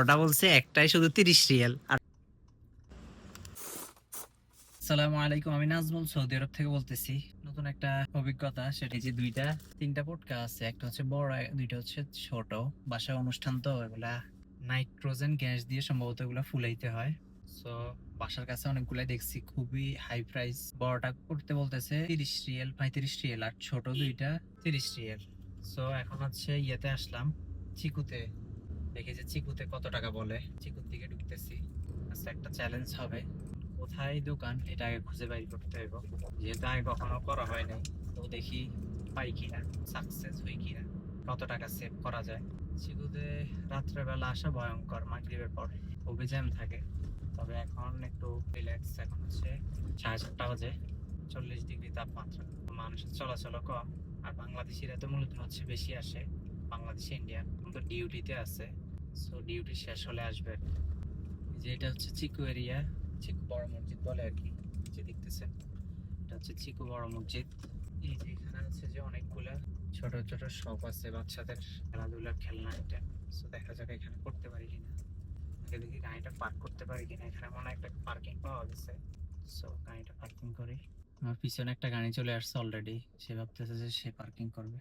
ওটা বলছে একটাই শুধু 30 রিয়াল। আসসালামু আলাইকুম, আমি নাজমুল সৌদি আরব থেকে বলতেছি। নতুন একটা অভিজ্ঞতা, সেটা যে তিনটা পটকা আছে, একটা হচ্ছে বড়, দুইটা হচ্ছে ছোট। বাসায় অনুষ্ঠান তো, এগুলা নাইট্রোজেন গ্যাস দিয়ে সম্ভবত এগুলা ফুলাইতে হয়। সো বাসার কাছে অনেকগুলাই দেখছি, খুবই হাই প্রাইস। বড়টা করতে বলতেছে 30 রিয়াল 35 রিয়াল, আর ছোট দুইটা 30 রিয়াল। সো এখন হচ্ছে ইয়েতে আসলাম, চিকুতে। দেখি যে চিকুতে কত টাকা বলে। চিকুর দিকে ঢুকতেছি। আচ্ছা, একটা চ্যালেঞ্জ হবে। কোথায় দোকান এটা আগে খুঁজে বাইর করতে হইব, যেহেতু আগে কখনো করা হয় নাই। তো দেখি পাই কিনা, সাকসেস হই কিনা, কত টাকা সেভ করা যায়। চিকুতে রাত্রেবেলা আসা ভয়ঙ্কর, মাগরিবের পর খুবই জ্যাম থাকে। তবে এখন একটু রিল্যাক্স। এখন হচ্ছে 7:30 বাজে, 40 ডিগ্রি তাপমাত্রা, মানুষের চলাচল কম। আর বাংলাদেশিরা তো মূলত হচ্ছে বেশি আসে, বাংলাদেশি ইন্ডিয়ান তো ডিউটিতে আছে। সো ডিউটি শেষ হলে আসবে। যে এটা হচ্ছে চিকু এরিয়া, চিকু বড় মসজিদ বলে আর কি, যে দেখতেছেন এটা হচ্ছে চিকু বড় মসজিদ। এই যে এখানে আছে যে অনেকগুলা ছোট ছোট শপ আছে বাচ্চাদের খেলাধুলার খেলনা এটা। সো দেখা যাক এখানে করতে পারি কিনা, আগে দেখি গাড়িটা পার্ক করতে পারি কিনা। এখানে মনে হয় একটা পার্কিং পাওয়া গেছে। সো গাড়িটা পার্কিং করি। আমার পিছনে একটা গাড়ি চলে আসছে অলরেডি, সে ভাবতেছে যে সে পার্কিং করবে।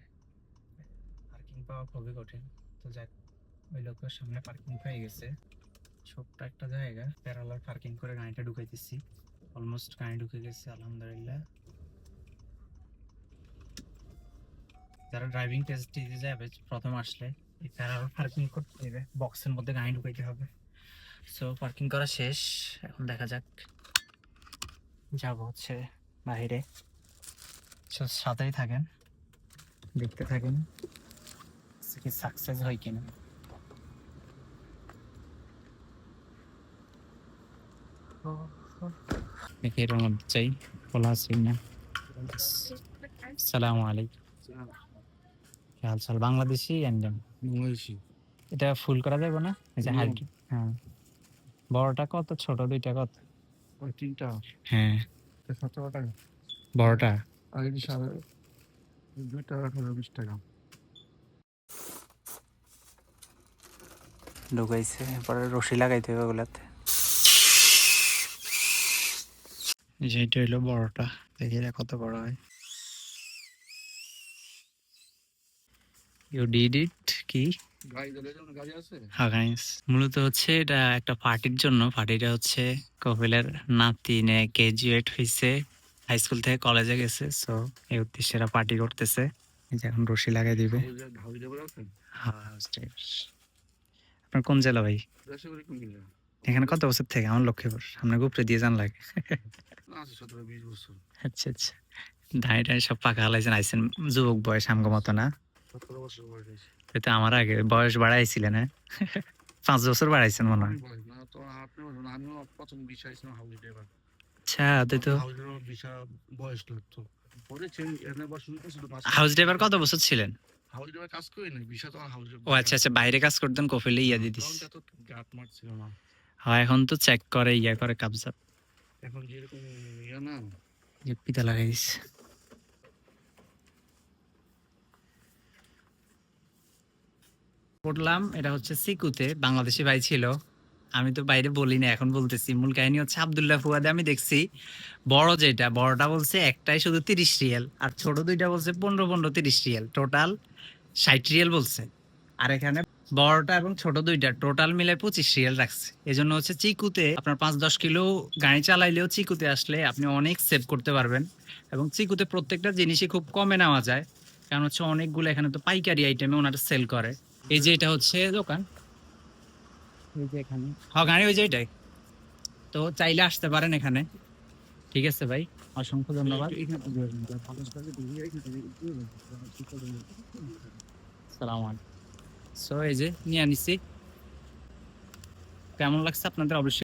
পার্কিং পাওয়া খুবই কঠিন। তো যাক, ওই লোকের সামনে পার্কিং পেয়ে গেছে। ছোট্ট একটা জায়গা, প্যারালাল পার্কিং করে গাড়িটা ঢুকাইতেছি। অলমোস্ট গাড়ি ঢুকে গেছে, আলহামদুলিল্লাহ। যারা ড্রাইভিং টেস্ট দিতে যাবে প্রথম আসলে, এই প্যারালাল পার্কিং করতে হবে, বক্সের মধ্যে গাড়ি ঢুকাইতে হবে। সো পার্কিং করা শেষ, এখন দেখা যাক যাব হচ্ছে বাইরে। সাথেই থাকেন, দেখতে থাকেন কি সাকসেস হয় কিনা। দেখি এর মধ্যে চাই, খোলা আছে না। আসসালামু আলাইকুম, কি হাল চাল? বাংলাদেশি ইন্ডিয়ান? বাংলাদেশি। এটা ফুল করা যাবে না? এই যে হাইট। হ্যাঁ, বড়টা কত, ছোট দুইটা কত? ওই তিনটা হ্যাঁ, 17 টাকা। বড়টা আর এটি 2 টাকা 20 টাকা। ঢুকাইছে, এরপরে রশি লাগাইতে হবে ওগুলাতে। যেটা হইলো বড়টা, দেখি এটা কত বড় হয়। ইউ ডিড ইট কি? গাড়ি আছে। হ্যাঁ গাইস, মূলত হচ্ছে এটা একটা পার্টির জন্য। পার্টিটা হচ্ছে কপিলের নাতিনে গ্রাজুয়েট হয়েছে, হাই স্কুল থেকে কলেজে গেছে। সো এই উদ্দেশ্যে এরা পার্টি করতেছে। এই যে এখন রশি লাগাই দিবে। হ্যাঁ, house drivers। আপনার কোন জেলা ভাই? এখানে কত বছর থেকে? আমার লক্ষ্মীপুর, আপনার উপরে দিয়ে যান লাগে। 17-20 বছর। আচ্ছা আচ্ছা, ধানি টানি সব পাকা হালাইছেন, আইছেন যুবক বয়স আমগো মতো না। 17 বছর বয়স হয়েছে। তো আমার আগে বয়স বাড়াইছিলেন, হ্যাঁ? 5 বছর বাড়াইছেন মনে হয়। আমিও প্রথম ভিসা ছিলাম হাউস ড্রাইভার। আচ্ছা, তাই তো। হাউস ড্রাইভার ভিসা বয়স লাগতো। পরে এনে আবার শুরু করছিল। হাউস ড্রাইভার কত বছর ছিলেন? হাউস ড্রাইভার কাজ করি না, ভিসা তো হাউস ও আচ্ছা আচ্ছা, বাইরে কাজ করতেন, কফিলে ইয়া দিয়ে দিস। তখন তো গাট মারছিল না। হ্যাঁ, এখন তো চেক করে, ইয়া করে, কাবজা। এখন যেরকম ইয়া না, যে পিতা লাগাই দিস। পড়লাম, এটা হচ্ছে সিকুতে, বাংলাদেশি ভাই ছিল। আমি তো বাইরে বলি না, এখন বলতেছি। মূল কাহিনী হচ্ছে আব্দুল্লাহ ফুয়াদে আমি দেখছি, বড় যেটা, বড়টা বলছে একটাই শুধু 30 রিয়াল, আর ছোট দুইটা বলছে 15 30 রিয়াল, টোটাল 60 রিয়াল বলছে। আর এখানে বড়টা এবং ছোট দুইটা টোটাল মিলে 25 রিয়াল রাখছে। এজন্য হচ্ছে চিকুতে আপনার 5-10 কিলো গাড়ি চালাইলেও চিকুতে আসলে আপনি অনেক সেভ করতে পারবেন। এবং চিকুতে প্রত্যেকটা জিনিসই খুব কমে নেওয়া যায়, কারণ হচ্ছে অনেকগুলো এখানে তো পাইকারি আইটেমে ওনারা সেল করে। এই যে এটা হচ্ছে দোকান, এই যে এখানে গাড়ি ওই যে এটাই। তো চাইলে আসতে পারেন এখানে। ঠিক আছে ভাই, অসংখ্য ধন্যবাদ। সালাম আলাইকুম। সো এই যে নিয়ে আনিছি, কেমন লাগছে আপনাদের অবশ্যই